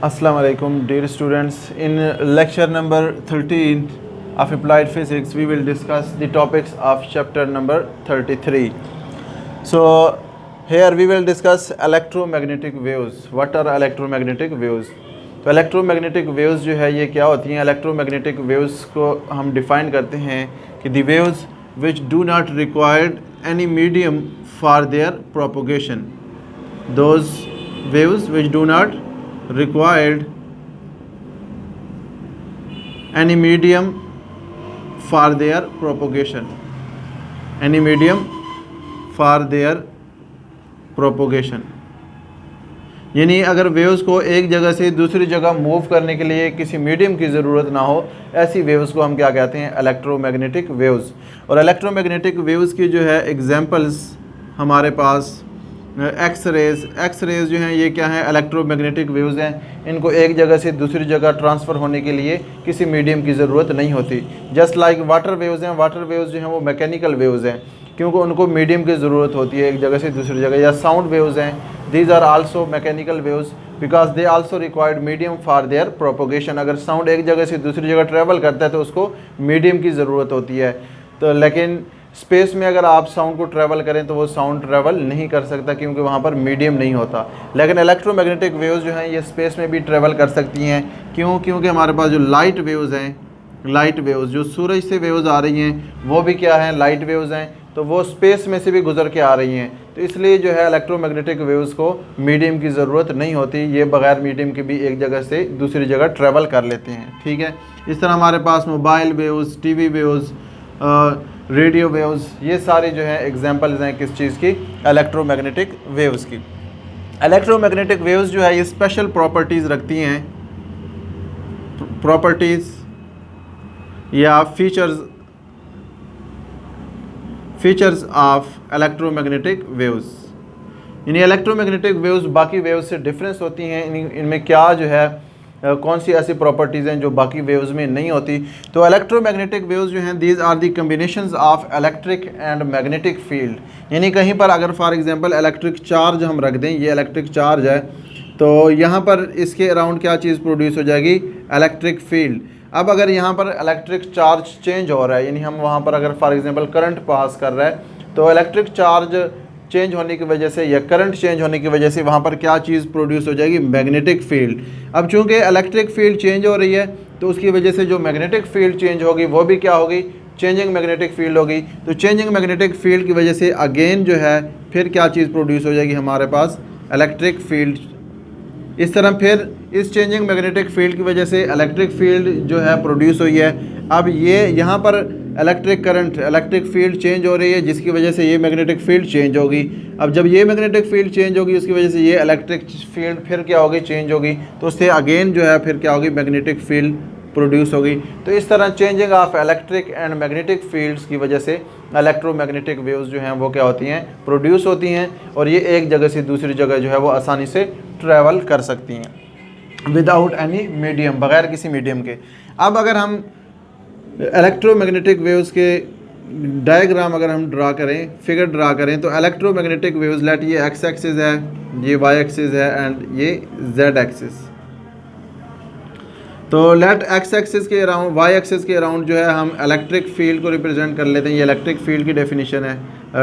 Assalamu alaikum, dear students. In lecture number 13 of applied physics, we will discuss the topics of chapter number 33. So, here we will discuss electromagnetic waves. What are electromagnetic waves? तो electromagnetic waves जो है ये क्या होती हैं? electromagnetic waves को हम define करते हैं कि the waves which do not require any medium for their propagation. Those waves which do not required any medium for their propagation, any medium for their propagation. यानी अगर वेव्स को एक जगह से दूसरी जगह मूव करने के लिए किसी मीडियम की ज़रूरत ना हो, ऐसी वेव्स को हम क्या कहते हैं? Electromagnetic waves. और इलेक्ट्रोमैग्नेटिक वेव्स की जो है एग्जांपल्स हमारे पास एक्स रेज़ जो हैं ये क्या है? इलेक्ट्रोमैग्नेटिक वेव्स हैं. इनको एक जगह से दूसरी जगह ट्रांसफ़र होने के लिए किसी मीडियम की ज़रूरत नहीं होती. जस्ट लाइक वाटर वेव्स हैं. वाटर वेव्स जो हैं वो मैकेनिकल वेव्स हैं क्योंकि उनको मीडियम की ज़रूरत होती है एक जगह से दूसरी जगह. या साउंड वेव्स हैं. These are also mechanical waves because they also required medium for their propagation. अगर साउंड एक जगह से दूसरी जगह ट्रैवल करता है तो उसको मीडियम की ज़रूरत होती है. तो लेकिन स्पेस में अगर आप साउंड को ट्रैवल करें तो वो साउंड ट्रैवल नहीं कर सकता क्योंकि वहाँ पर मीडियम नहीं होता. लेकिन इलेक्ट्रोमैग्नेटिक वेव्स जो हैं ये स्पेस में भी ट्रैवल कर सकती हैं. क्यों? क्योंकि हमारे पास जो लाइट वेव्स हैं, लाइट वेव्स जो सूरज से वेव्स आ रही हैं वो भी क्या हैं? लाइट वेव्स हैं. तो वो स्पेस में से भी गुजर के आ रही हैं. तो इसलिए जो है इलेक्ट्रोमैग्नेटिक वेव्स को मीडियम की ज़रूरत नहीं होती. ये बग़ैर मीडियम के भी एक जगह से दूसरी जगह ट्रैवल कर लेते हैं. ठीक है. इस तरह हमारे पास mobile waves, TV waves, radio waves, ये सारे जो हैं एग्जांपल्स हैं किस चीज़ की? इलेक्ट्रोमैग्नेटिक वेव्स की. इलेक्ट्रोमैग्नेटिक वेव्स जो है ये स्पेशल प्रॉपर्टीज़ रखती हैं, प्रॉपर्टीज़ या फीचर्स ऑफ इलेक्ट्रोमैग्नेटिक वेव्स. यानी इलेक्ट्रोमैग्नेटिक वेव्स बाकी वेव्स से डिफरेंस होती हैं. इनमें क्या जो है कौन सी ऐसी प्रॉपर्टीज़ हैं जो बाकी वेव्स में नहीं होती? तो इलेक्ट्रोमैग्नेटिक वेव्स जो हैं these are the combinations of electric and magnetic field. यानी कहीं पर अगर फॉर एग्जांपल इलेक्ट्रिक चार्ज हम रख दें, ये इलेक्ट्रिक चार्ज है, तो यहाँ पर इसके अराउंड क्या चीज़ प्रोड्यूस हो जाएगी? Electric field. अब अगर यहाँ पर इलेक्ट्रिक चार्ज चेंज हो रहा है, यानी हम वहाँ पर अगर फॉर एग्जांपल करंट पास कर रहा है, तो इलेक्ट्रिक चार्ज चेंज होने की वजह से या करंट चेंज होने की वजह से वहाँ पर क्या चीज़ प्रोड्यूस हो जाएगी? Magnetic field. अब चूंकि इलेक्ट्रिक फील्ड चेंज हो रही है तो उसकी वजह से जो मैग्नेटिक फील्ड चेंज होगी वो भी क्या होगी? चेंजिंग मैग्नेटिक फील्ड होगी. तो चेंजिंग मैग्नेटिक फील्ड की वजह से अगेन जो है फिर क्या चीज़ प्रोड्यूस हो जाएगी हमारे पास? Electric field. इस तरह फिर इस चेंजिंग मैग्नेटिक फील्ड की वजह से इलेक्ट्रिक फील्ड जो है प्रोड्यूस हुई है. अब ये यहाँ पर electric current, electric field change हो रही है जिसकी वजह से ये मैग्नेटिक फील्ड चेंज होगी. अब जब ये मैग्नेटिक फील्ड चेंज होगी उसकी वजह से ये इलेक्ट्रिक फील्ड फिर क्या होगी? चेंज होगी. तो उससे अगेन जो है फिर क्या होगी? मैग्नेटिक फील्ड प्रोड्यूस होगी. तो इस तरह changing of electric and magnetic fields की वजह से इलेक्ट्रोमैग्नेटिक वेव्स जो हैं वो क्या होती हैं? प्रोड्यूस होती हैं. और ये एक जगह से दूसरी जगह जो है वो आसानी से ट्रैवल कर सकती हैं विदाउट एनी मीडियम, बग़ैर किसी मीडियम के. अब अगर हम इलेक्ट्रोमैग्नेटिक वेव्स के डायग्राम अगर हम ड्रा करें, फिगर ड्रा करें, तो इलेक्ट्रोमैग्नेटिक वेव्स लेट ये एक्स एक्सिस है, ये वाई एक्सिस है एंड ये जेड एक्सिस. तो लेट एक्स एक्सिस के अराउंड, वाई एक्सिस के अराउंड जो है हम इलेक्ट्रिक फील्ड को रिप्रेजेंट कर लेते हैं. ये इलेक्ट्रिक फील्ड की डेफिनेशन है,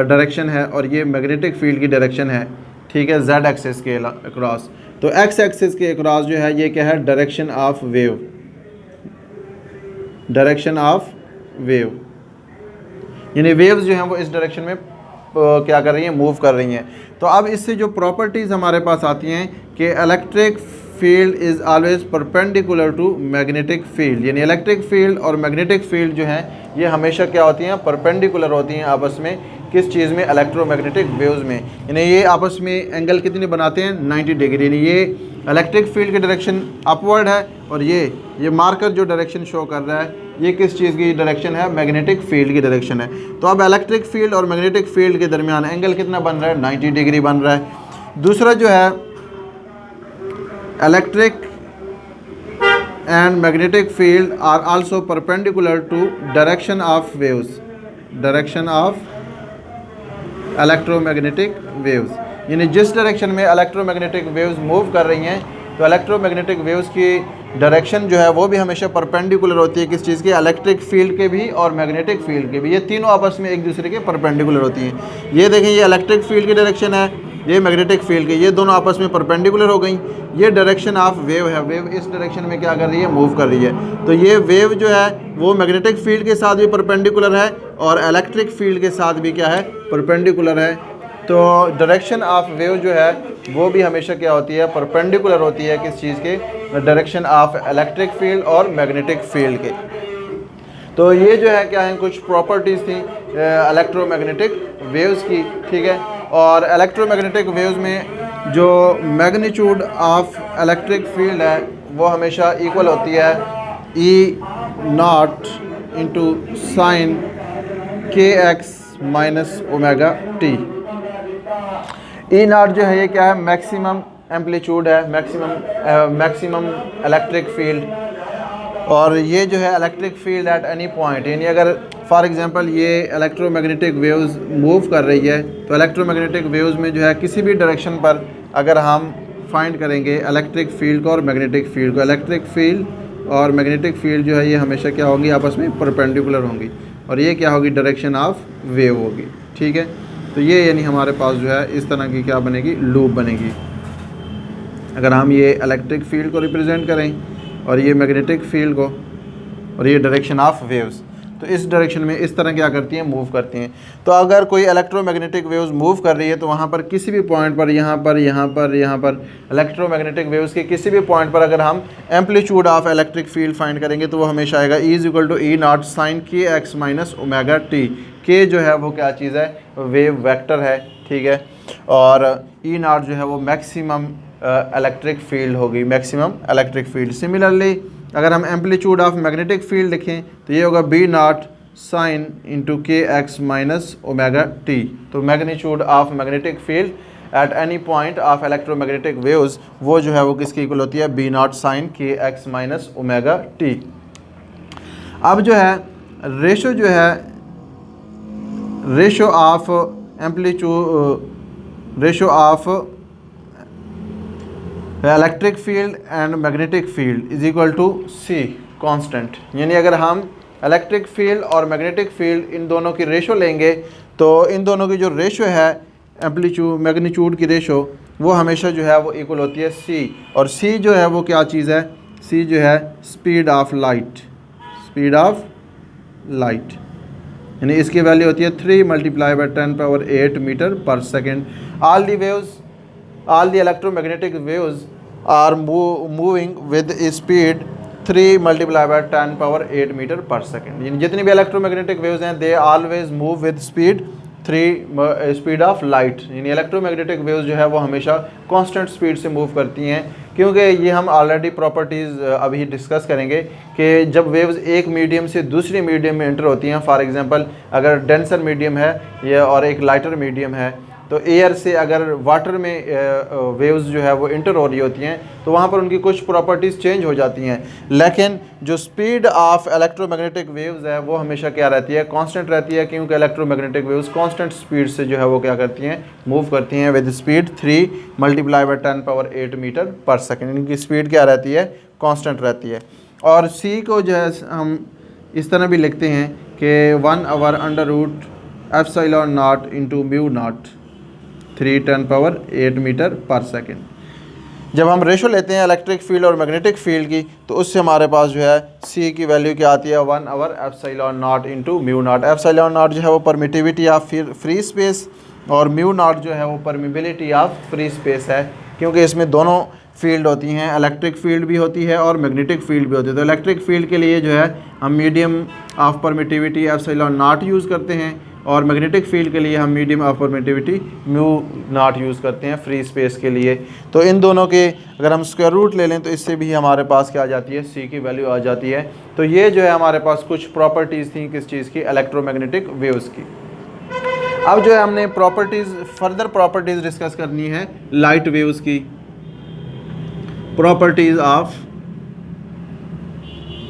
डायरेक्शन है, और ये मैग्नेटिक फील्ड की डायरेक्शन है. ठीक है. जेड एक्सिस के अक्रॉस. तो एक्स एक्सिस के अक्रॉस जो है ये क्या है? Direction of wave, direction of wave. यानी वेव्स जो हैं वो इस डायरेक्शन में क्या कर रही हैं? मूव कर रही हैं. तो अब इससे जो प्रॉपर्टीज़ हमारे पास आती हैं कि electric field is always perpendicular to magnetic field. यानी इलेक्ट्रिक फील्ड और मैग्नेटिक फील्ड जो हैं ये हमेशा क्या होती हैं? परपेंडिकुलर होती हैं आपस में. किस चीज़ में? इलेक्ट्रोमैग्नेटिक वेव्स में. यानी ये आपस में एंगल कितनी बनाते हैं? 90 डिग्री. यानी ये इलेक्ट्रिक फील्ड की डायरेक्शन अपवर्ड है और ये मार्कर जो डायरेक्शन शो कर रहा है ये किस चीज़ की डायरेक्शन है? मैग्नेटिक फील्ड की डायरेक्शन है. तो अब इलेक्ट्रिक फील्ड और मैग्नेटिक फील्ड के दरमियान एंगल कितना बन रहा है? 90 डिग्री बन रहा है. दूसरा जो है electric and magnetic field are also perpendicular to direction of waves, direction of electromagnetic waves. यानी जिस डायरेक्शन में इलेक्ट्रोमैग्नेटिक वेव्स मूव कर रही हैं तो इलेक्ट्रोमैग्नेटिक वेव्स की डायरेक्शन जो है वो भी हमेशा परपेंडिकुलर होती है किस चीज़ की, इलेक्ट्रिक फील्ड के भी और मैग्नेटिक फील्ड के भी, ये तीनों आपस में एक दूसरे के परपेंडिकुलर होती हैं। ये देखें, ये इलेक्ट्रिक फील्ड की डायरेक्शन है, ये मैग्नेटिक फील्ड की, ये दोनों आपस में परपेंडिकुलर हो गई। ये डायरेक्शन ऑफ वेव है, वेव इस डायरेक्शन में क्या कर रही है, मूव कर रही है। तो ये वेव जो है वो मैग्नेटिक फील्ड के साथ भी परपेंडिकुलर है और इलेक्ट्रिक फील्ड के साथ भी क्या है, परपेंडिकुलर है। तो डायरेक्शन ऑफ वेव जो है वो भी हमेशा क्या होती है, परपेंडिकुलर होती है किस चीज़ के, डायरेक्शन ऑफ इलेक्ट्रिक फील्ड और मैग्नेटिक फील्ड के। तो ये जो है क्या है, कुछ प्रॉपर्टीज़ थी इलेक्ट्रोमैग्नेटिक वेव्स की, ठीक है। और इलेक्ट्रोमैग्नेटिक वेव्स में जो मैग्नीट्यूड ऑफ इलेक्ट्रिक फील्ड है वो हमेशा इक्वल होती है E0 into sine kx minus omega T. E0 जो है ये क्या है, मैक्सिमम एम्पलीट्यूड है, मैक्सिमम इलेक्ट्रिक फील्ड। और ये जो है electric field at any point, यानी अगर फॉर एग्जांपल ये इलेक्ट्रोमैग्नेटिक वेव्स मूव कर रही है तो इलेक्ट्रोमैग्नेटिक वेव्स में जो है किसी भी डायरेक्शन पर अगर हम फाइंड करेंगे इलेक्ट्रिक फील्ड को और मैग्नेटिक फील्ड को, इलेक्ट्रिक फील्ड और मैग्नेटिक फील्ड जो है ये हमेशा क्या होगी, आपस में परपेंडिकुलर होंगी और ये क्या होगी, डायरेक्शन ऑफ वेव होगी, ठीक है। तो ये यानी हमारे पास जो है इस तरह की क्या बनेगी, लूप बनेगी। अगर हम ये इलेक्ट्रिक फील्ड को रिप्रेजेंट करें और ये मैग्नेटिक फील्ड को और ये डायरेक्शन ऑफ वेव्स, तो इस डायरेक्शन में इस तरह क्या करती हैं, मूव करती हैं। तो अगर कोई इलेक्ट्रोमैग्नेटिक वेव्स मूव कर रही है तो वहाँ पर किसी भी पॉइंट पर, यहाँ पर इलेक्ट्रोमैग्नेटिक वेव्स के किसी भी पॉइंट पर अगर हम amplitude of electric field find करेंगे तो वो हमेशा आएगा E=E0 sine kx minus omega t. के जो है वो क्या चीज़ है, वेव वेक्टर है, ठीक है। और E0 जो है वो मैक्सिमम इलेक्ट्रिक फील्ड होगी, मैक्सिमम इलेक्ट्रिक फील्ड। सिमिलरली अगर हम एम्पलीट्यूड ऑफ मैग्नेटिक फील्ड लिखें तो ये होगा B0 sine into kx minus omega t. तो magnitude of magnetic field at any point of electromagnetic waves वो जो है वो किसकी इक्वल होती है, B0 sine kx minus omega t. अब जो है रेशो जो है, ratio of amplitude, ratio of electric field and magnetic field is equal to C constant. यानी अगर हम इलेक्ट्रिक फील्ड और मैग्नेटिक फील्ड इन दोनों की रेशो लेंगे तो इन दोनों की जो रेशो है एम्पलीट्यूड मैग्नीट्यूड की रेशो वो हमेशा जो है वो इक्वल होती है C। और C जो है वो क्या चीज़ है, C जो है speed of light, speed of light, यानी इसकी वैल्यू होती है 3 multiply by 10⁸ metre per second. All the electromagnetic waves are moving with speed 3 multiplied by 10⁸ metre per second. यानी जितनी भी इलेक्ट्रोमैग्नेटिक वेव्स हैं they always move with speed 3 speed of light. यानी electromagnetic waves जो है वो हमेशा कांस्टेंट स्पीड से मूव करती हैं, क्योंकि ये हम ऑलरेडी प्रॉपर्टीज़ अभी डिस्कस करेंगे कि जब वेव्स एक मीडियम से दूसरे मीडियम में एंटर होती हैं, फॉर एग्जांपल अगर डेंसर मीडियम है या और एक लाइटर मीडियम है, तो एयर से अगर वाटर में वेव्स जो है वो इंटर हो रही होती हैं तो वहाँ पर उनकी कुछ प्रॉपर्टीज़ चेंज हो जाती हैं। लेकिन जो स्पीड ऑफ इलेक्ट्रोमैग्नेटिक वेव्स है वो हमेशा क्या रहती है, कांस्टेंट रहती है, क्योंकि इलेक्ट्रोमैग्नेटिक वेव्स कांस्टेंट स्पीड से जो है वो क्या करती हैं, मूव करती हैं with speed 3 multiply by 10⁸ metre per second. इनकी स्पीड क्या रहती है, कांस्टेंट रहती है। और C को जो है हम इस तरह भी लिखते हैं कि 1/√ε0 इंटू μ0 3 × 10⁸ मीटर पर सेकेंड। जब हम रेशो लेते हैं इलेक्ट्रिक फील्ड और मैग्नेटिक फील्ड की तो उससे हमारे पास जो है C की वैल्यू क्या आती है, 1/ε0 इंटू μ0। ε0 जो है वो परमिटिविटी ऑफ फ्री स्पेस और μ0 जो है वो परमिबिलिटी ऑफ फ्री स्पेस है, क्योंकि इसमें दोनों फील्ड होती हैं, इलेक्ट्रिक फील्ड भी होती है और मैग्नेटिक फील्ड भी होती है। तो इलेक्ट्रिक फील्ड के लिए जो है हम मीडियम ऑफ परमिटिविटी ε0 यूज़ करते हैं और मैग्नेटिक फील्ड के लिए हम मीडियम ऑफ परमिटिविटी μ0 यूज़ करते हैं फ्री स्पेस के लिए। तो इन दोनों के अगर हम स्क्वायर रूट ले लें तो इससे भी हमारे पास क्या आ जाती है, C की वैल्यू आ जाती है। तो ये जो है हमारे पास कुछ प्रॉपर्टीज़ थी किस चीज़ की, इलेक्ट्रोमैग्नेटिक वेव्स की। अब जो है हमने फर्दर प्रॉपर्टीज़ डिस्कस करनी है लाइट वेव्स की, प्रॉपर्टीज़ ऑफ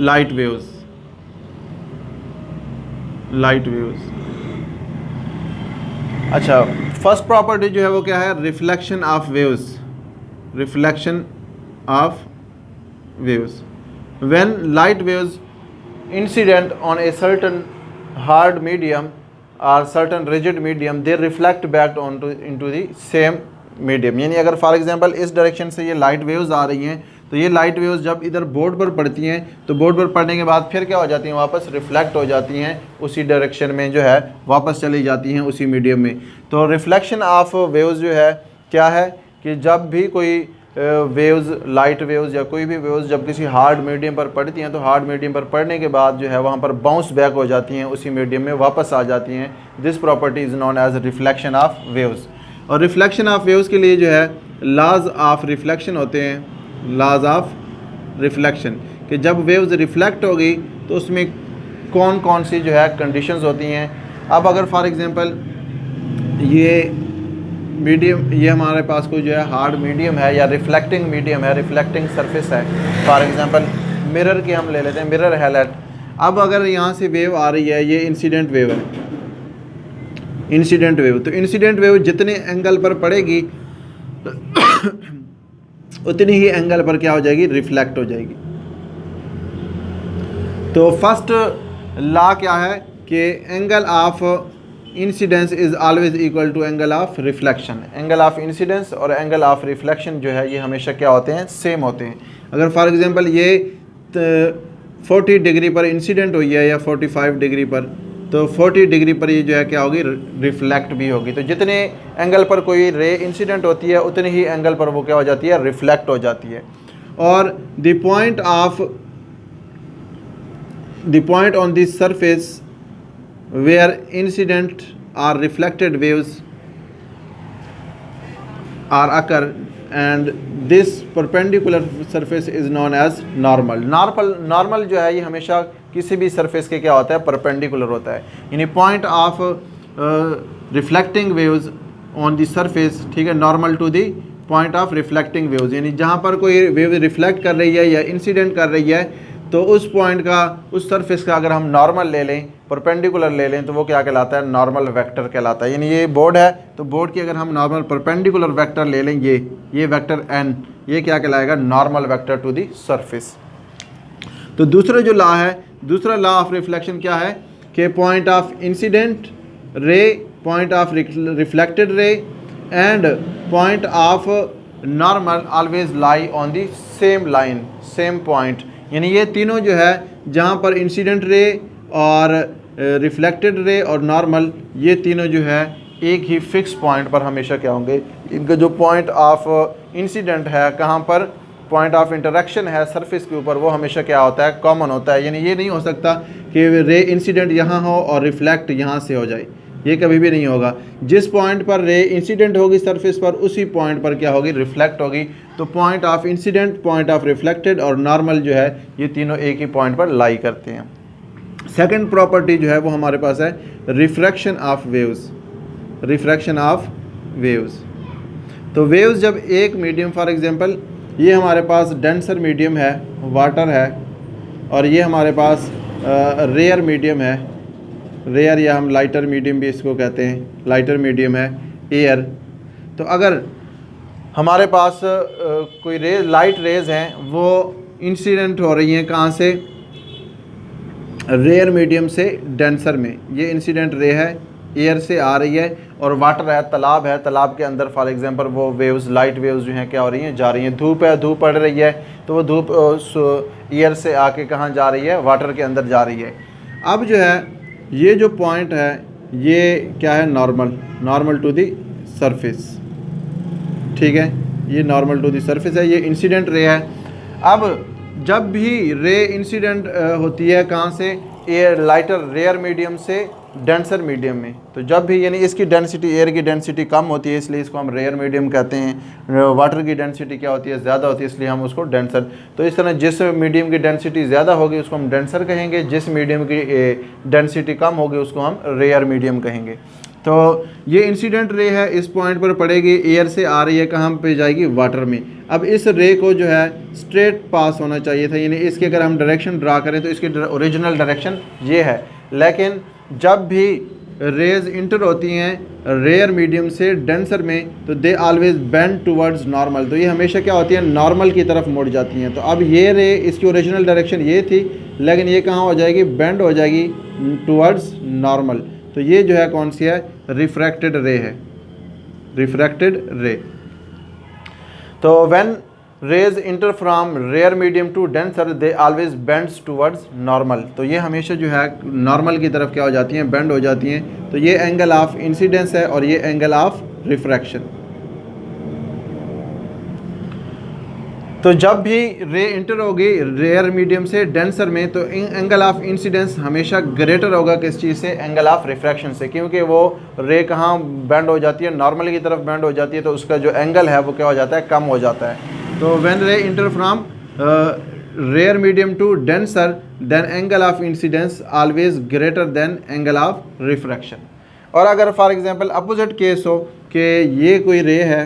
लाइट वेव्स। अच्छा, फर्स्ट प्रॉपर्टी जो है वो क्या है, reflection of waves. Reflection of waves. When light waves incident on a certain hard medium or certain rigid medium, they reflect back into the same medium. यानी अगर for example इस direction से ये लाइट वेव्स आ रही हैं, तो ये light waves जब इधर बोर्ड पर पड़ती हैं तो बोर्ड पर पड़ने के बाद फिर क्या हो जाती हैं, वापस रिफ्लेक्ट हो जाती हैं उसी डायरेक्शन में, जो है वापस चली जाती हैं उसी मीडियम में. तो रिफ्लेक्शन ऑफ वेव्स जो है क्या है कि जब भी कोई वेव्स, लाइट वेव्स या कोई भी वेव्स जब किसी हार्ड मीडियम पर पड़ती हैं, तो हार्ड मीडियम पर पड़ने के बाद जो है वहाँ पर बाउंस बैक हो जाती हैं, उसी मीडियम में वापस आ जाती हैं. This property is known as reflection of waves. और रिफ्लेक्शन ऑफ वेव्स के लिए जो है लॉज ऑफ रिफ्लेक्शन होते हैं, लॉज ऑफ रिफ्लेक्शन, कि जब वेव्स रिफ्लेक्ट होगी तो उसमें कौन कौन सी जो है कंडीशंस होती हैं. अब अगर फॉर एग्जांपल ये मीडियम, ये हमारे पास कोई जो है हार्ड मीडियम है या रिफ्लेक्टिंग मीडियम है, रिफ्लेक्टिंग सरफेस है, फॉर एग्जांपल मिरर की हम ले लेते हैं, मिरर है लेट. अब अगर यहाँ से वेव आ रही है, ये इंसिडेंट वेव है, इंसिडेंट वेव, तो इंसिडेंट वेव जितने एंगल पर पड़ेगी उतनी ही एंगल पर क्या हो जाएगी, रिफ्लेक्ट हो जाएगी. तो फर्स्ट लॉ क्या है कि angle of incidence is always equal to angle of reflection. Angle of incidence और एंगल ऑफ रिफ्लेक्शन जो है ये हमेशा क्या होते हैं, सेम होते हैं. अगर फॉर एग्जांपल ये 40 डिग्री पर इंसिडेंट हुई है या 45 डिग्री पर, तो 40 डिग्री पर ये जो है क्या होगी, रिफ्लेक्ट भी होगी. तो जितने एंगल पर कोई रे इंसिडेंट होती है उतने ही एंगल पर वो क्या हो जाती है, रिफ्लेक्ट हो जाती है. और the point on this surface where incident or reflected waves are occur and this perpendicular surface is known as normal. Normal जो है ये हमेशा किसी भी सरफेस के क्या होता है, परपेंडिकुलर होता है. यानी point of reflecting waves on the surface, ठीक है, normal to the point of reflecting waves, यानी जहाँ पर कोई वेव रिफ्लेक्ट कर रही है या इंसिडेंट कर रही है, तो उस पॉइंट का, उस सरफेस का अगर हम नॉर्मल ले लें, परपेंडिकुलर ले लें, तो वो क्या कहलाता है, नॉर्मल वेक्टर कहलाता है. यानी ये बोर्ड है तो बोर्ड की अगर हम नॉर्मल परपेंडिकुलर वेक्टर ले लें, ये वेक्टर n, ये क्या कहलाएगा, normal vector to the surface. तो दूसरा जो लॉ है, दूसरा लॉ ऑफ रिफ्लेक्शन क्या है कि point of incident ray, point of reflected ray and point of normal always lie on the same line, same point. यानी ये तीनों जो है, जहाँ पर इंसिडेंट रे और रिफ्लेक्टेड रे और नॉर्मल, ये तीनों जो है एक ही फिक्स पॉइंट पर हमेशा क्या होंगे. इनका जो पॉइंट ऑफ इंसिडेंट है, कहाँ पर पॉइंट ऑफ इंटरेक्शन है सरफेस के ऊपर, वो हमेशा क्या होता है, कॉमन होता है. यानी ये नहीं हो सकता कि रे इंसिडेंट यहाँ हो और रिफ्लेक्ट यहाँ से हो जाए, ये कभी भी नहीं होगा. जिस पॉइंट पर रे इंसिडेंट होगी सरफेस पर, उसी पॉइंट पर क्या होगी, रिफ्लेक्ट होगी. तो point of incident, point of reflected और नॉर्मल जो है, ये तीनों एक ही पॉइंट पर लाई करते हैं. सेकंड प्रॉपर्टी जो है वो हमारे पास है refraction of waves, refraction of waves. तो वेव्स जब एक मीडियम, फॉर एग्जांपल ये हमारे पास डेंसर मीडियम है, वाटर है, और ये हमारे पास रेयर मीडियम है, रेयर या हम लाइटर मीडियम भी इसको कहते हैं, लाइटर मीडियम है एयर. तो अगर हमारे पास कोई लाइट रेज हैं, वो इंसिडेंट हो रही हैं कहाँ से, रेयर मीडियम से डेंसर में, ये इंसिडेंट रे है, एयर से आ रही है. और वाटर है, तालाब है, तालाब के अंदर फॉर एग्जांपल वो वेव्स, लाइट वेव्स जो हैं क्या हो रही हैं, जा रही हैं. धूप है, धूप पड़ रही है, तो वो धूप एयर से आके कहाँ जा रही है, वाटर के अंदर जा रही है. अब जो है ये जो पॉइंट है, ये क्या है, नॉर्मल टू दी सरफेस, ठीक है, ये नॉर्मल टू दी सरफेस है, ये इंसिडेंट रे है. अब जब भी रे इंसिडेंट होती है कहाँ से, एयर, लाइटर रेयर मीडियम से डेंसर मीडियम में, तो जब भी, यानी इसकी डेंसिटी, एयर की डेंसिटी कम होती है इसलिए इसको हम रेयर मीडियम कहते हैं. वाटर की डेंसिटी क्या होती है, ज़्यादा होती है, इसलिए हम उसको डेंसर. तो इस तरह जिस मीडियम की डेंसिटी ज़्यादा होगी उसको हम डेंसर कहेंगे, जिस मीडियम की डेंसिटी कम होगी उसको हम रेयर मीडियम कहेंगे. तो ये इंसिडेंट रे है, इस पॉइंट पर पड़ेगी, एयर से आ रही है, कहाँ पे जाएगी, वाटर में. अब इस रे को जो है स्ट्रेट पास होना चाहिए था, यानी इसके अगर हम डायरेक्शन ड्रा करें तो इसकी ओरिजिनल डायरेक्शन ये है. लेकिन जब भी रेज इंटर होती हैं रेयर मीडियम से डेंसर में, तो they always bend towards normal, तो ये हमेशा क्या होती हैं, नॉर्मल की तरफ मुड़ जाती हैं। तो अब ये रे इसकी ओरिजिनल डायरेक्शन ये थी, लेकिन ये कहाँ हो जाएगी, बेंड हो जाएगी टूवर्ड्स नॉर्मल। तो ये जो है कौन सी है, रिफ्रैक्टेड रे है, रिफ्रैक्टेड रे। तो when rays enter from rare medium to denser they always bends towards normal, तो ये हमेशा जो है नॉर्मल की तरफ क्या हो जाती हैं, बेंड हो जाती हैं। तो ये एंगल ऑफ इंसिडेंस है और ये एंगल ऑफ रिफ्रैक्शन। तो जब भी रे इंटर होगी रेयर मीडियम से डेंसर में, तो एंगल ऑफ इंसिडेंस हमेशा ग्रेटर होगा किस चीज़ से, एंगल ऑफ रिफ्रैक्शन से, क्योंकि वो रे कहाँ बेंड हो जाती है, नॉर्मल की तरफ बेंड हो जाती है, तो उसका जो एंगल है वो क्या हो जाता है, कम हो जाता है। तो when ray enter from rare medium to denser then angle of incidence always greater than angle of refraction. और अगर फॉर एग्जांपल अपोजिट केस हो कि ये कोई रे है,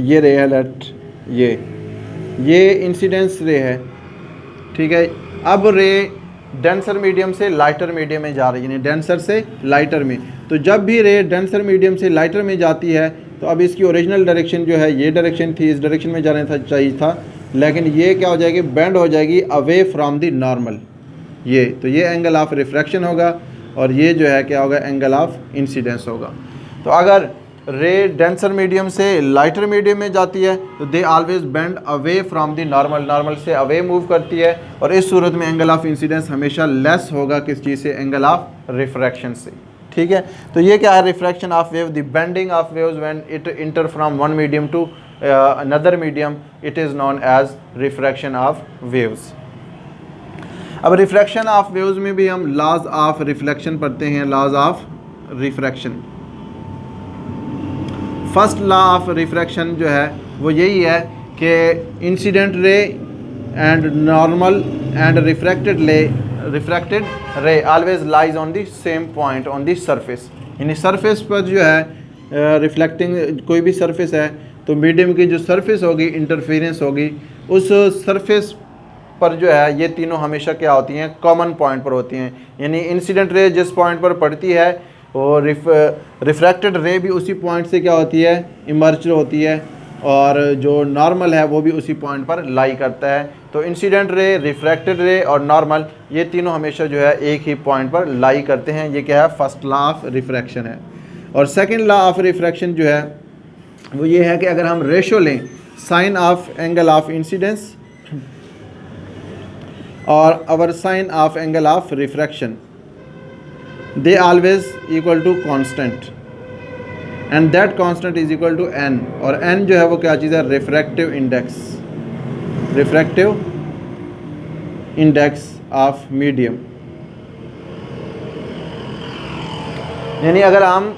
ये रे है, लेट ये इंसिडेंस रे है, ठीक है। अब रे डेंसर मीडियम से लाइटर मीडियम में जा रही है, यानी डेंसर से लाइटर में। तो जब भी रे डेंसर मीडियम से लाइटर में जाती है, तो अब इसकी ओरिजिनल डायरेक्शन जो है ये डायरेक्शन थी, इस डायरेक्शन में जाना था चाहिए था, लेकिन ये क्या हो जाएगी, बेंड हो जाएगी अवे फ्रॉम द नॉर्मल, ये तो ये एंगल ऑफ रिफ्रैक्शन होगा, और ये जो है क्या होगा, एंगल ऑफ इंसिडेंस होगा। तो अगर रे डेंसर मीडियम से लाइटर मीडियम में जाती है, तो they always bend away from the normal, normal से अवे मूव करती है, और इस सूरत में एंगल ऑफ इंसिडेंस हमेशा लेस होगा किस चीज़ से, एंगल ऑफ रिफ्रैक्शन से, ठीक है। तो ये क्या है, refraction of wave, the bending of waves when it enter from one medium to another medium, it is known as refraction of waves. अब रिफ्रैक्शन ऑफ वेव्स में भी हम लॉज ऑफ रिफ्लेक्शन पढ़ते हैं, laws of refraction. First law of refraction जो है वो यही है कि incident ray and normal and refracted ray always lies on the same point on the surface, यानी सरफेस पर जो है रिफ्लेक्टिंग कोई भी सरफेस है, तो मीडियम की जो सरफेस होगी, इंटरफेरेंस होगी, उस सरफेस पर जो है ये तीनों हमेशा क्या होती हैं, कॉमन पॉइंट पर होती हैं। यानी इंसिडेंट रे जिस पॉइंट पर पड़ती है, और रिफ्रैक्टेड रे भी उसी पॉइंट से क्या होती है, इमर्ज होती है, और जो नॉर्मल है वो भी उसी पॉइंट पर लाई करता है। तो इंसिडेंट रे, रिफ्रैक्टेड रे और नॉर्मल, ये तीनों हमेशा जो है एक ही पॉइंट पर लाई करते हैं। ये क्या है, फर्स्ट लॉ ऑफ रिफ्रैक्शन है। और सेकंड लॉ ऑफ रिफ्रैक्शन जो है वो ये है कि अगर हम रेशो लें sine of angle of incidence और our sine of angle of refraction, they always equal to constant and that constant is equal to n, और n जो है वो क्या चीज़ है, refractive index, refractive index of medium. यानी अगर हम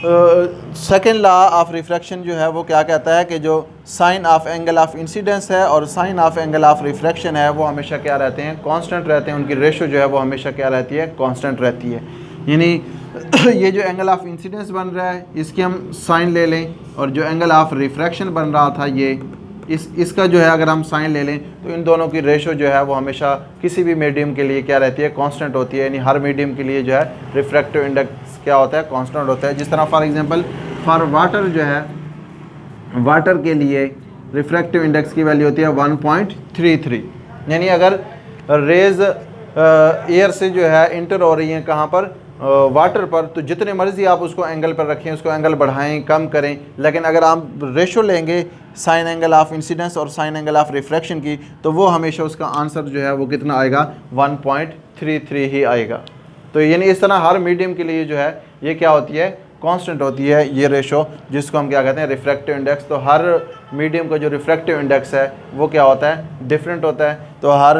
सेकेंड लॉ ऑफ रिफ्रैक्शन जो है वो क्या कहता है कि जो sine of angle of incidence है और sine of angle of refraction है वो हमेशा क्या रहते हैं, कांस्टेंट रहते हैं, उनकी रेशो जो है वो हमेशा क्या रहती है, कांस्टेंट रहती है। यानी ये जो एंगल ऑफ इंसिडेंस बन रहा है इसकी हम साइन ले लें, और जो एंगल ऑफ रिफ्रैक्शन बन रहा था ये इसका जो है अगर हम साइन ले लें, तो इन दोनों की रेशो जो है वो हमेशा किसी भी मीडियम के लिए क्या रहती है, कांस्टेंट होती है। यानी हर मीडियम के लिए जो है रिफ्रैक्टिव इंडेक्स क्या होता है, कांस्टेंट होता है। जिस तरह फॉर एग्जांपल फॉर वाटर जो है, वाटर के लिए रिफ्रैक्टिव इंडेक्स की वैल्यू होती है 1.33। यानी अगर रेज एयर से जो है इंटर हो रही हैं कहाँ पर, वाटर पर, तो जितने मर्जी आप उसको एंगल पर रखें, उसको एंगल बढ़ाएं कम करें, लेकिन अगर आप रेशो लेंगे साइन एंगल ऑफ इंसिडेंस और साइन एंगल ऑफ रिफ्रैक्शन की, तो वो हमेशा उसका आंसर जो है वो कितना आएगा, 1.33 ही आएगा। तो यानी इस तरह हर मीडियम के लिए जो है ये क्या होती है, कांस्टेंट होती है ये रेशो, जिसको हम क्या कहते हैं, रिफ्रैक्टिव इंडेक्स। तो हर मीडियम का जो रिफ्रैक्टिव इंडेक्स है वो क्या होता है, डिफरेंट होता है। तो हर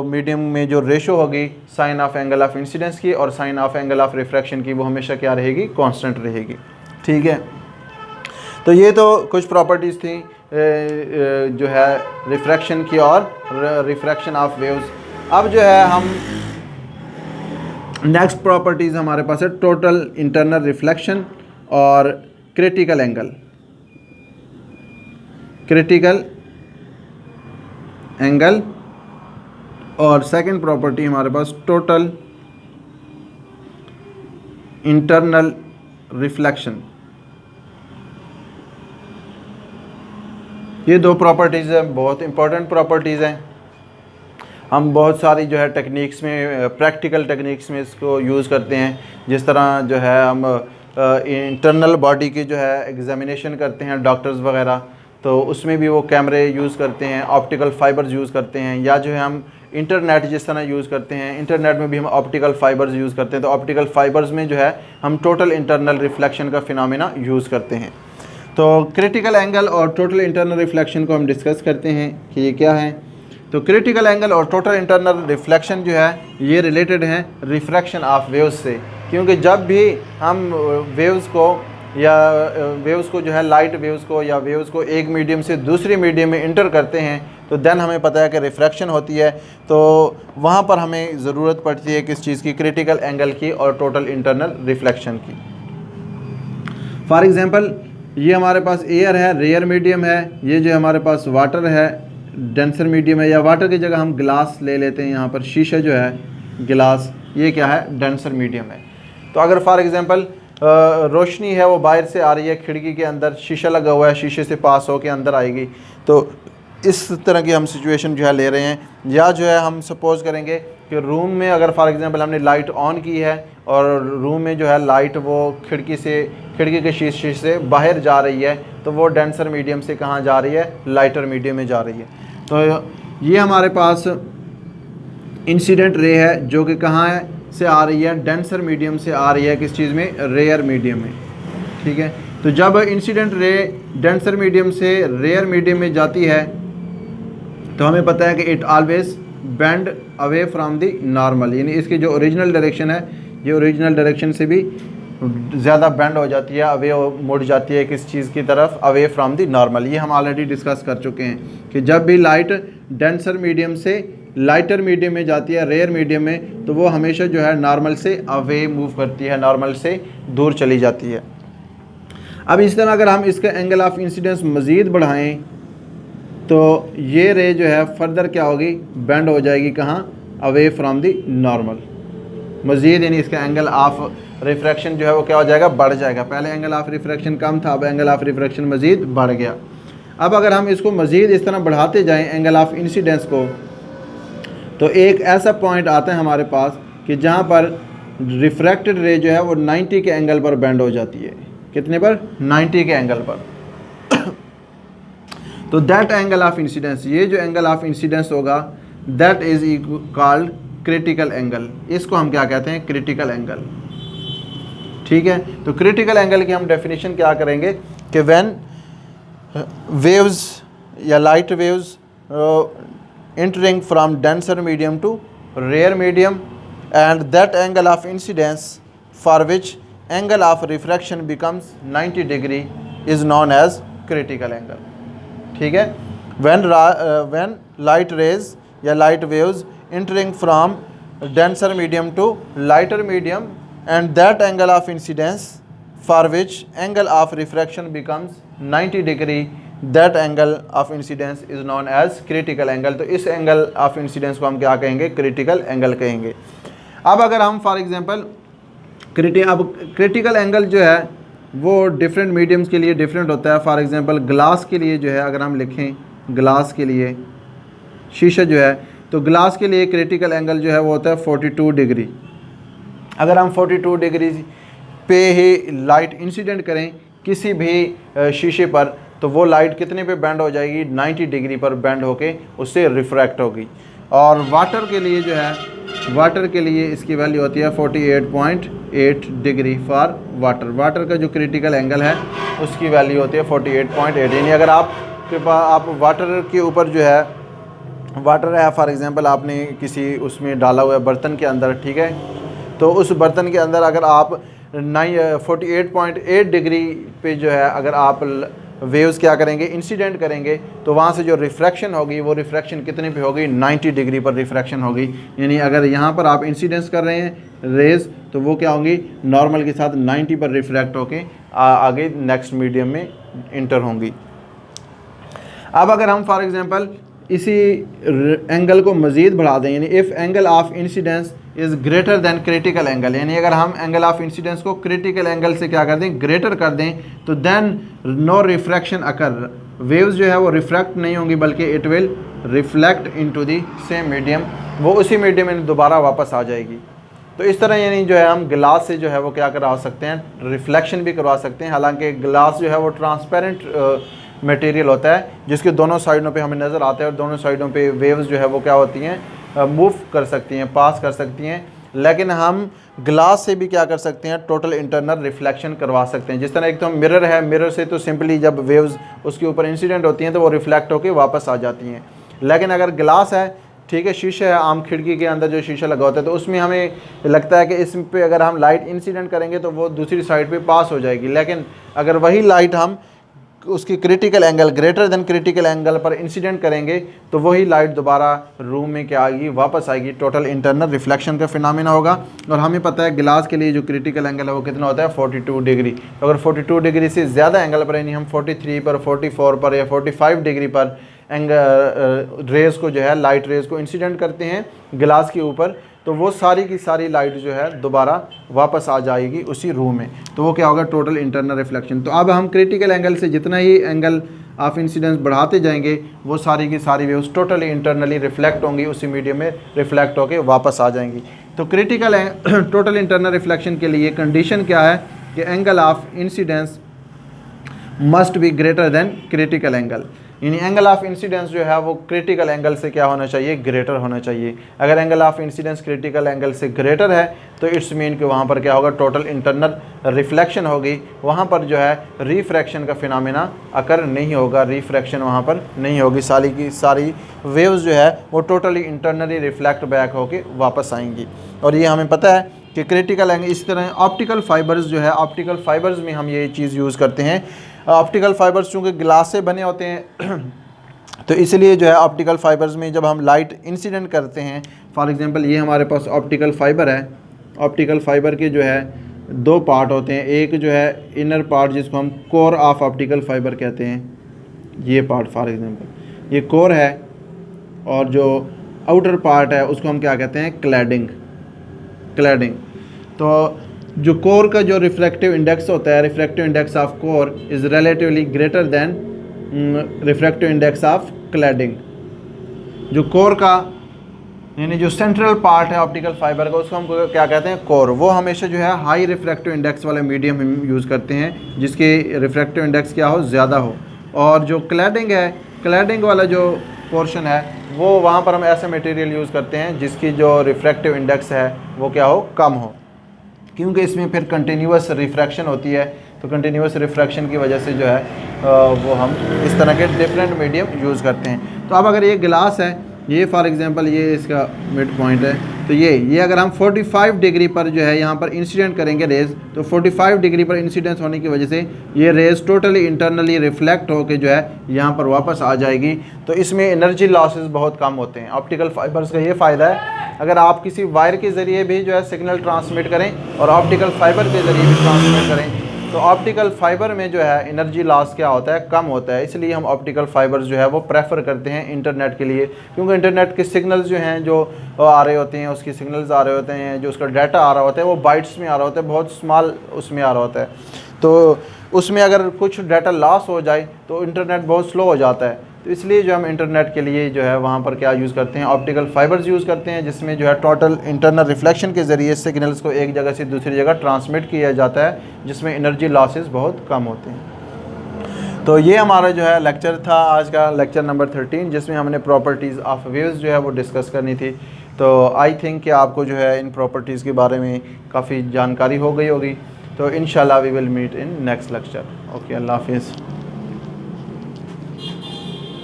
मीडियम में जो रेशो होगी sine of angle of incidence की और sine of angle of refraction की, वो हमेशा क्या रहेगी, कांस्टेंट रहेगी, ठीक है। तो ये तो कुछ प्रॉपर्टीज़ थी जो है रिफ्रैक्शन की और रिफ्रैक्शन ऑफ वेव्स। अब जो है हम नेक्स्ट प्रॉपर्टीज़ हमारे पास है टोटल इंटरनल रिफ्लेक्शन और क्रिटिकल एंगल। क्रिटिकल एंगल और सेकंड प्रॉपर्टी हमारे पास टोटल इंटरनल रिफ्लेक्शन। ये दो प्रॉपर्टीज़ हैं, बहुत इंपॉर्टेंट प्रॉपर्टीज़ हैं। हम बहुत सारी जो है टेक्निक्स में, प्रैक्टिकल टेक्निक्स में इसको यूज़ करते हैं। जिस तरह जो है हम इंटरनल बॉडी की जो है एग्जामिनेशन करते हैं डॉक्टर्स वगैरह, तो उसमें भी वो कैमरे यूज़ करते हैं, ऑप्टिकल फाइबर्स यूज़ करते हैं, या जो है हम इंटरनेट जिस तरह यूज़ करते हैं, इंटरनेट में भी हम ऑप्टिकल फाइबर्स यूज़ करते हैं। तो ऑप्टिकल फाइबर्स में जो है हम टोटल इंटरनल रिफ्लेक्शन का फिनोमेना यूज़ करते हैं। तो क्रिटिकल एंगल और टोटल इंटरनल रिफ्लेक्शन को हम डिस्कस करते हैं कि ये क्या है। तो क्रिटिकल एंगल और टोटल इंटरनल रिफ्लेक्शन जो है ये रिलेटेड हैं रिफ्रैक्शन ऑफ वेव्स से, क्योंकि जब भी हम वेव्स को जो है लाइट वेव्स को या वेव्स को एक मीडियम से दूसरी मीडियम में इंटर करते हैं तो देन हमें पता है कि रिफ्रैक्शन होती है। तो वहाँ पर हमें ज़रूरत पड़ती है किस चीज़ की, क्रिटिकल एंगल की और टोटल इंटरनल रिफ्लेक्शन की। फॉर एग्ज़ाम्पल ये हमारे पास एयर है, रेयर मीडियम है, ये जो हमारे पास वाटर है, डेंसर मीडियम है, या वाटर की जगह हम ग्लास ले लेते हैं, यहाँ पर शीशा जो है ग्लास, ये क्या है, डेंसर मीडियम है। तो अगर फॉर एग्ज़ाम्पल रोशनी है वो बाहर से आ रही है, खिड़की के अंदर शीशा लगा हुआ है, शीशे से पास होकर अंदर आएगी, तो इस तरह की हम सिचुएशन जो है ले रहे हैं। या जो है हम सपोज़ करेंगे कि रूम में अगर फॉर एग्ज़ाम्पल हमने लाइट ऑन की है और रूम में जो है लाइट वो खिड़की के शीशे से बाहर जा रही है, तो वो डेंसर मीडियम से कहाँ जा रही है, लाइटर मीडियम में जा रही है। तो ये हमारे पास इंसिडेंट रे है जो कि कहाँ है से आ रही है, डेंसर मीडियम से आ रही है, किस चीज़ में, रेयर मीडियम में। ठीक है, तो जब इंसिडेंट रे डेंसर मीडियम से रेयर मीडियम में जाती है तो हमें पता है कि it always bend away from the normal, यानी इसकी जो ओरिजिनल डायरेक्शन है ये ओरिजिनल डायरेक्शन से भी ज़्यादा बेंड हो जाती है, अवे मुड़ जाती है किस चीज़ की तरफ, अवे फ्रॉम द नॉर्मल। ये हम ऑलरेडी डिस्कस कर चुके हैं कि जब भी लाइट डेंसर मीडियम से लाइटर मीडियम में जाती है, रेयर मीडियम में, तो वो हमेशा जो है नॉर्मल से अवे मूव करती है, नॉर्मल से दूर चली जाती है। अब इस तरह अगर हम इसका एंगल ऑफ इंसिडेंस मज़ीद बढ़ाएं तो ये रे जो है फर्दर क्या होगी, बेंड हो जाएगी कहाँ, अवे फ्रॉम द नॉर्मल मज़ीद, यानी इसका एंगल ऑफ रिफ्रैक्शन जो है वो क्या हो जाएगा, बढ़ जाएगा। पहले एंगल ऑफ रिफ्रैक्शन कम था, अब एंगल ऑफ रिफ्रैक्शन मज़ीद बढ़ गया। अब अगर हम इसको मज़ीद इस तरह बढ़ाते जाएं एंगल ऑफ इंसिडेंस को, तो एक ऐसा पॉइंट आता है हमारे पास कि जहाँ पर रिफ्रैक्टेड रे जो है वो 90 के एंगल पर बेंड हो जाती है। कितने पर, 90 के एंगल पर। तो दैट एंगल ऑफ इंसिडेंस, ये जो एंगल ऑफ इंसिडेंस होगा, that is called critical angle. इसको हम क्या कहते हैं, क्रिटिकल एंगल। ठीक है, तो क्रिटिकल एंगल की हम डेफिनेशन क्या करेंगे कि व्हेन वेव्स या light waves entering from denser medium to rare medium, and that angle of incidence for which angle of refraction becomes 90 degree is known as critical angle. ठीक है, when light rays या light waves entering from denser medium to lighter medium, and that angle of incidence for which angle of refraction becomes 90 degree, that angle of incidence is known as critical angle. तो इस angle of incidence को हम क्या कहेंगे, critical angle कहेंगे। अब अगर हम फॉर एग्जांपल क्रिटिकल एंगल जो है वो डिफरेंट मीडियम्स के लिए डिफरेंट होता है। फॉर एग्जांपल ग्लास के लिए जो है अगर हम लिखें, ग्लास के लिए शीशा जो है, तो ग्लास के लिए क्रिटिकल एंगल जो है वो होता है 42 डिग्री। अगर हम 42 डिग्री पे ही लाइट इंसिडेंट करें किसी भी शीशे पर, तो वो लाइट कितने पे बेंड हो जाएगी, 90 डिग्री पर बेंड होके उससे रिफ्रैक्ट होगी। और वाटर के लिए जो है, वाटर के लिए इसकी वैल्यू होती है 48.8 डिग्री फॉर वाटर। वाटर का जो क्रिटिकल एंगल है उसकी वैल्यू होती है 48.8। यानी अगर आप वाटर के ऊपर जो है, वाटर है फॉर एग्जांपल आपने किसी उसमें डाला हुआ है बर्तन के अंदर, ठीक है, तो उस बर्तन के अंदर अगर आप 48.8 डिग्री पे जो है अगर आप वेव्स क्या करेंगे, इंसिडेंट करेंगे, तो वहाँ से जो रिफ्रैक्शन होगी वो रिफ्रैक्शन कितने पे होगी, 90 डिग्री पर रिफ्रैक्शन होगी। यानी अगर यहाँ पर आप इंसिडेंस कर रहे हैं रेज, तो वो क्या होंगी, नॉर्मल के साथ 90 पर रिफ्रैक्ट होके आगे नेक्स्ट मीडियम में इंटर होंगी। अब अगर हम फॉर एग्जांपल इसी एंगल को मज़ीद बढ़ा दें, यानी if angle of incidence is greater than critical angle, यानी अगर हम एंगल ऑफ इंसिडेंस को क्रिटिकल एंगल से क्या कर दें, ग्रेटर कर दें, तो देन नो रिफ्रैक्शन अकर, वेव्स जो है वो रिफ्रैक्ट नहीं होंगी बल्कि it will reflect into the same medium, वो उसी मीडियम में दोबारा वापस आ जाएगी। तो इस तरह यानी जो है हम ग्लास से जो है वो क्या करवा सकते हैं, रिफ्लेक्शन भी करवा सकते हैं। हालांकि ग्लास जो है वो ट्रांसपेरेंट मटेरियल होता है जिसके दोनों साइडों पे हमें नज़र आता है और दोनों साइडों पे वेव्स जो है वो क्या होती हैं, मूव कर सकती हैं, पास कर सकती हैं। लेकिन हम ग्लास से भी क्या कर सकते हैं, टोटल इंटरनल रिफ्लेक्शन करवा सकते हैं। जिस तरह एक तो मिरर है, मिरर से तो सिंपली जब वेव्स उसके ऊपर इंसिडेंट होती हैं तो वो रिफ्लेक्ट होकर वापस आ जाती हैं। लेकिन अगर ग्लास है, ठीक है, शीशा है, आम खिड़की के अंदर जो शीशा लगा होता है, तो उसमें हमें लगता है कि इस पे अगर हम लाइट इंसिडेंट करेंगे तो वो दूसरी साइड पे पास हो जाएगी। लेकिन अगर वही लाइट हम उसकी critical angle greater than critical angle पर इंसिडेंट करेंगे तो वही लाइट दोबारा रूम में क्या आएगी, वापस आएगी। टोटल इंटरनल रिफ्लेक्शन का फिनोमेना होगा। और हमें पता है ग्लास के लिए जो क्रिटिकल एंगल है वो कितना होता है, 42 डिग्री। तो अगर 42 डिग्री से ज़्यादा एंगल पर, यानी हम 43 पर, 44 पर या 45 डिग्री पर रेज़ को जो है, लाइट रेज़ को इंसिडेंट करते हैं ग्लास के ऊपर, तो वो सारी की सारी लाइट जो है दोबारा वापस आ जाएगी उसी रूम में। तो वो क्या होगा, टोटल इंटरनल रिफ्लेक्शन। तो अब हम क्रिटिकल एंगल से जितना ही एंगल ऑफ इंसिडेंस बढ़ाते जाएंगे वो सारी की सारी वेव्स टोटली इंटरनली रिफ्लेक्ट होंगी, उसी मीडियम में रिफ्लेक्ट होकर वापस आ जाएंगी। तो क्रिटिकल टोटल इंटरनल रिफ्लेक्शन के लिए कंडीशन क्या है कि angle of incidence must be greater than critical angle, यानी एंगल ऑफ इंसिडेंस जो है वो क्रिटिकल एंगल से क्या होना चाहिए, ग्रेटर होना चाहिए। अगर angle of incidence critical angle से ग्रेटर है तो इट्स मीन कि वहाँ पर क्या होगा, टोटल इंटरनल रिफ्लेक्शन होगी, वहाँ पर जो है रिफ्रैक्शन का फिनोमेना अकर नहीं होगा, रिफ्रैक्शन वहाँ पर नहीं होगी। सारी की सारी वेव्स जो है वो टोटली इंटरनली रिफ्लेक्ट बैक होकर वापस आएंगी। और ये हमें पता है कि क्रिटिकल एंगल, इस तरह ऑप्टिकल फाइबर्स जो है, ऑप्टिकल फाइबर्स में हम ये चीज़ यूज़ करते हैं। ऑप्टिकल फाइबर्स चूँकि ग्लास से बने होते हैं तो इसलिए जो है ऑप्टिकल फाइबर्स में जब हम लाइट इंसिडेंट करते हैं, फॉर एग्जांपल ये हमारे पास ऑप्टिकल फाइबर है। ऑप्टिकल फाइबर के जो है दो पार्ट होते हैं, एक जो है इनर पार्ट जिसको हम कोर ऑफ ऑप्टिकल फाइबर कहते हैं, ये पार्ट फॉर एग्जांपल ये कोर है, और जो आउटर पार्ट है उसको हम क्या कहते हैं, क्लैडिंग। तो जो कोर का जो रिफ्रैक्टिव इंडेक्स होता है, refractive index of core is relatively greater than refractive index of cladding. जो कोर का यानी जो सेंट्रल पार्ट है ऑप्टिकल फाइबर का, उसको हम क्या कहते हैं, कोर। वो हमेशा जो है हाई रिफ्रैक्टिव इंडेक्स वाले मीडियम हम यूज़ करते हैं जिसके रिफ्रैक्टिव इंडेक्स क्या हो, ज़्यादा हो। और जो क्लैडिंग है, क्लैडिंग वाला जो पोर्शन है वो वहाँ पर हम ऐसे मटेरियल यूज़ करते हैं जिसकी जो रिफ्रैक्टिव इंडेक्स है वो क्या हो, कम हो, क्योंकि इसमें फिर कंटिन्यूस रिफ्रैक्शन होती है। तो कंटिन्यूस रिफ्रैक्शन की वजह से जो है वो हम इस तरह के डिफरेंट मीडियम यूज़ करते हैं। तो अब अगर ये गिलास है, ये फॉर एग्जांपल ये इसका मिड पॉइंट है, तो ये अगर हम 45 डिग्री पर जो है यहाँ पर इंसिडेंट करेंगे रेज़, तो 45 डिग्री पर इंसिडेंस होने की वजह से ये रेज़ टोटली इंटरनली रिफ्लेक्ट होकर जो है यहाँ पर वापस आ जाएगी। तो इसमें एनर्जी लॉसेस बहुत कम होते हैं। ऑप्टिकल फाइबर्स का ये फ़ायदा है, अगर आप किसी वायर के ज़रिए भी जो है सिग्नल ट्रांसमिट करें और ऑप्टिकल फाइबर के ज़रिए भी ट्रांसमिट करें, तो ऑप्टिकल फाइबर में जो है एनर्जी लॉस क्या होता है, कम होता है। इसलिए हम ऑप्टिकल फाइबर्स जो है वो प्रेफर करते हैं इंटरनेट के लिए, क्योंकि इंटरनेट के सिग्नल्स जो हैं जो आ रहे होते हैं, उसकी सिग्नल्स आ रहे होते हैं, जो उसका डाटा आ रहा होता है वो बाइट्स में आ रहा होता है, बहुत स्मॉल उसमें आ रहा होता है। तो उसमें अगर कुछ डाटा लॉस हो जाए तो इंटरनेट बहुत स्लो हो जाता है। तो इसलिए जो हम इंटरनेट के लिए जो है वहाँ पर क्या यूज़ करते हैं, ऑप्टिकल फाइबर्स यूज़ करते हैं, जिसमें जो है टोटल इंटरनल रिफ्लेक्शन के ज़रिए सिग्नल्स को एक जगह से दूसरी जगह ट्रांसमिट किया जाता है, जिसमें एनर्जी लॉसेस बहुत कम होते हैं। तो ये हमारा जो है लेक्चर था, आज का लेक्चर नंबर 13, जिसमें हमने प्रॉपर्टीज़ ऑफ वेव्स जो है वो डिस्कस करनी थी। तो आई थिंक कि आपको जो है इन प्रॉपर्टीज़ के बारे में काफ़ी जानकारी हो गई होगी। तो इंशाल्लाह we will meet in next lecture. Okay, अल्लाह हाफिज़।